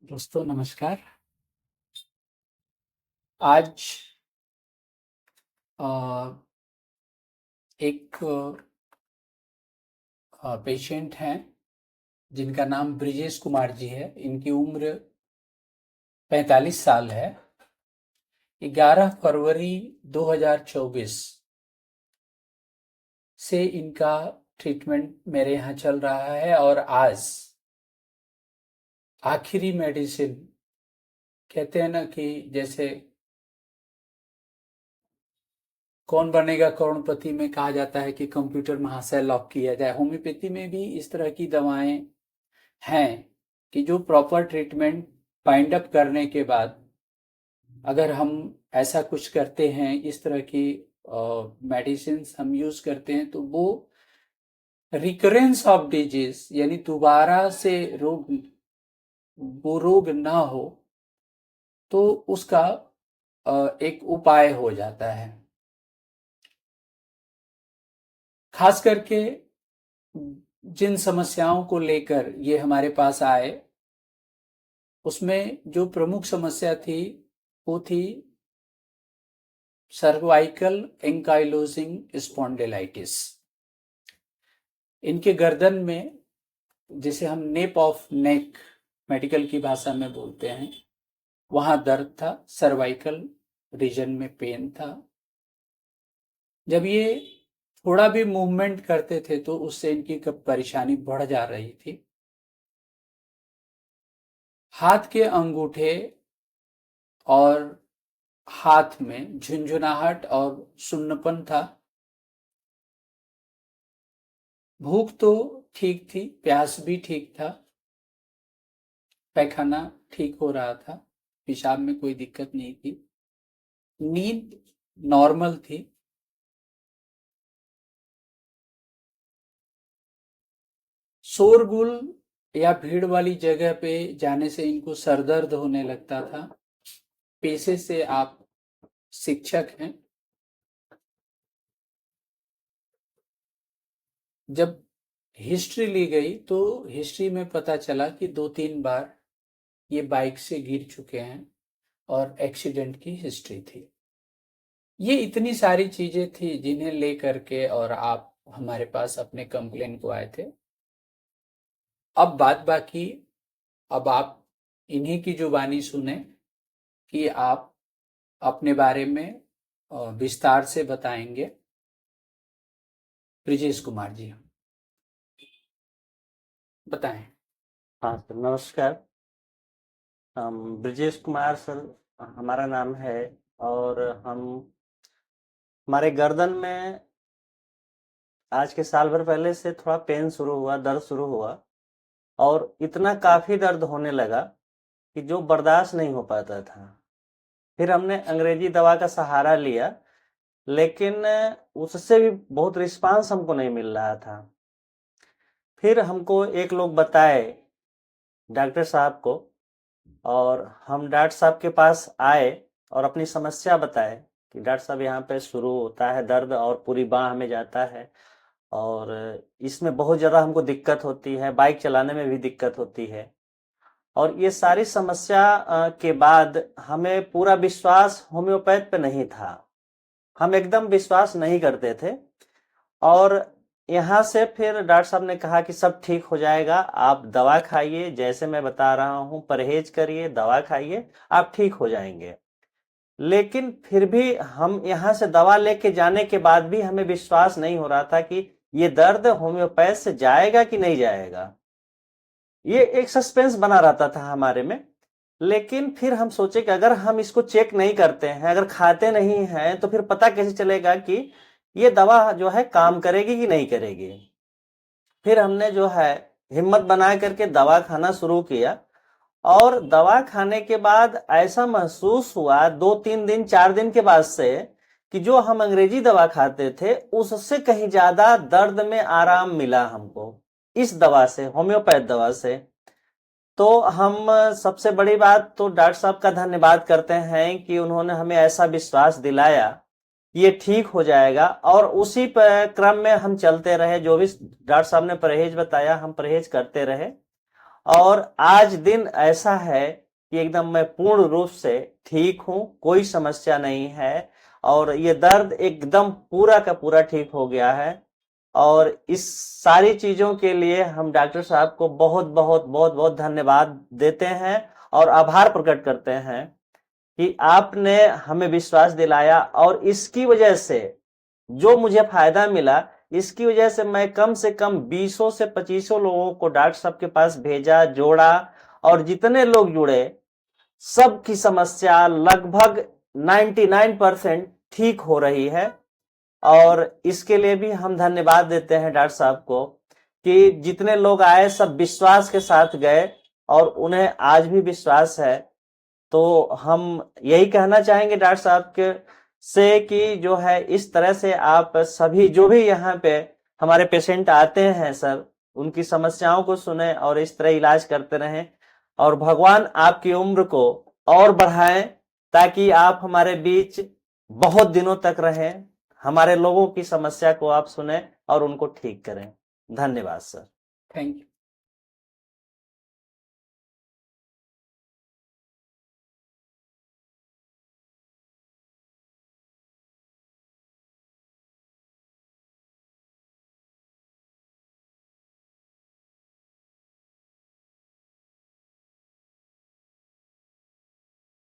दोस्तों नमस्कार। आज अ, एक पेशेंट हैं जिनका नाम ब्रिजेश कुमार जी है। इनकी उम्र 45 साल है। 11 फरवरी 2024 से इनका ट्रीटमेंट मेरे यहाँ चल रहा है और आज आखिरी मेडिसिन, कहते हैं ना कि जैसे कौन बनेगा करोड़पति में कहा जाता है कि कंप्यूटर महाशय लॉक किया जाए, होम्योपैथी में भी इस तरह की दवाएं हैं कि जो प्रॉपर ट्रीटमेंट फाइंड अप करने के बाद अगर हम ऐसा कुछ करते हैं, इस तरह की मेडिसिन हम यूज करते हैं, तो वो रिकरेंस ऑफ डिजीज यानी दोबारा से रोग ना हो, तो उसका एक उपाय हो जाता है। खास करके जिन समस्याओं को लेकर ये हमारे पास आए, उसमें जो प्रमुख समस्या थी वो थी सर्वाइकल एंकाइलोजिंग स्पॉन्डिलाइटिस। इनके गर्दन में, जिसे हम नेप ऑफ नेक मेडिकल की भाषा में बोलते हैं, वहां दर्द था, सर्वाइकल रीजन में पेन था। जब ये थोड़ा भी मूवमेंट करते थे तो उससे इनकी परेशानी बढ़ जा रही थी। हाथ के अंगूठे और हाथ में झुंझुनाहट और सुन्नपन था। भूख तो ठीक थी, प्यास भी ठीक था, पैखाना ठीक हो रहा था, पेशाब में कोई दिक्कत नहीं थी, नींद नॉर्मल थी। शोरगुल या भीड़ वाली जगह पे जाने से इनको सरदर्द होने लगता था। पेशे से आप शिक्षक हैं। जब हिस्ट्री ली गई तो हिस्ट्री में पता चला कि 2-3 बार ये बाइक से गिर चुके हैं और एक्सीडेंट की हिस्ट्री थी। ये इतनी सारी चीजें थी जिन्हें लेकर के और आप हमारे पास अपने कंप्लेन को आए थे। अब बात बाकी, अब आप इन्हीं की जुबानी सुने कि आप अपने बारे में विस्तार से बताएंगे। ब्रिजेश कुमार जी, बताएं। हाँ सर, नमस्कार। हम ब्रिजेश कुमार सर, हमारा नाम है। और हमारे गर्दन में आज के साल भर पहले से थोड़ा पेन शुरू हुआ, दर्द शुरू हुआ। और इतना काफ़ी दर्द होने लगा कि जो बर्दाश्त नहीं हो पाता था। फिर हमने अंग्रेजी दवा का सहारा लिया, लेकिन उससे भी बहुत रिस्पांस हमको नहीं मिल रहा था। फिर हमको एक लोग बताए, डॉक्टर साहब को, और हम डॉक्टर साहब के पास आए और अपनी समस्या बताए कि डॉक्टर साहब यहाँ पे शुरू होता है दर्द और पूरी बाह में जाता है, और इसमें बहुत ज़्यादा हमको दिक्कत होती है, बाइक चलाने में भी दिक्कत होती है। और ये सारी समस्या के बाद हमें पूरा विश्वास होम्योपैथ पे नहीं था। हम एकदम विश्वास नहीं करते थे। और यहाँ से फिर डॉक्टर साहब ने कहा कि सब ठीक हो जाएगा, आप दवा खाइए, जैसे मैं बता रहा हूँ परहेज करिए, दवा खाइए, आप ठीक हो जाएंगे। लेकिन फिर भी हम यहाँ से दवा लेके जाने के बाद भी हमें विश्वास नहीं हो रहा था कि ये दर्द होम्योपैथ से जाएगा कि नहीं जाएगा। ये एक सस्पेंस बना रहता था हमारे में। लेकिन फिर हम सोचे कि अगर हम इसको चेक नहीं करते हैं, अगर खाते नहीं हैं, तो फिर पता कैसे चलेगा कि ये दवा जो है काम करेगी कि नहीं करेगी। फिर हमने जो है हिम्मत बना करके दवा खाना शुरू किया। और दवा खाने के बाद ऐसा महसूस हुआ 2-3 दिन 4 दिन के बाद से कि जो हम अंग्रेजी दवा खाते थे उससे कहीं ज्यादा दर्द में आराम मिला हमको इस दवा से, होम्योपैथ दवा से। तो हम सबसे बड़ी बात तो डॉक्टर साहब का धन्यवाद करते हैं कि उन्होंने हमें ऐसा विश्वास दिलाया, ये ठीक हो जाएगा। और उसी क्रम में हम चलते रहे, जो भी डॉक्टर साहब ने परहेज बताया हम परहेज करते रहे। और आज दिन ऐसा है कि एकदम मैं पूर्ण रूप से ठीक हूं, कोई समस्या नहीं है और ये दर्द एकदम पूरा का पूरा ठीक हो गया है। और इस सारी चीजों के लिए हम डॉक्टर साहब को बहुत बहुत बहुत बहुत धन्यवाद देते हैं और आभार प्रकट करते हैं कि आपने हमें विश्वास दिलाया और इसकी वजह से जो मुझे फायदा मिला, इसकी वजह से कम 20 से 25 लोगों को डॉक्टर साहब के पास भेजा, जोड़ा और जितने लोग जुड़े सबकी समस्या लगभग 99% ठीक हो रही है। और इसके लिए भी हम धन्यवाद देते हैं डॉक्टर साहब को कि जितने लोग आए सब विश्वास के साथ गए और उन्हें आज भी विश्वास है। तो हम यही कहना चाहेंगे डॉक्टर साहब के से कि जो है इस तरह से आप सभी जो भी यहाँ पे हमारे पेशेंट आते हैं सर, उनकी समस्याओं को सुने और इस तरह इलाज करते रहें और भगवान आपकी उम्र को और बढ़ाएं ताकि आप हमारे बीच बहुत दिनों तक रहें, हमारे लोगों की समस्या को आप सुने और उनको ठीक करें। धन्यवाद सर। Thank you.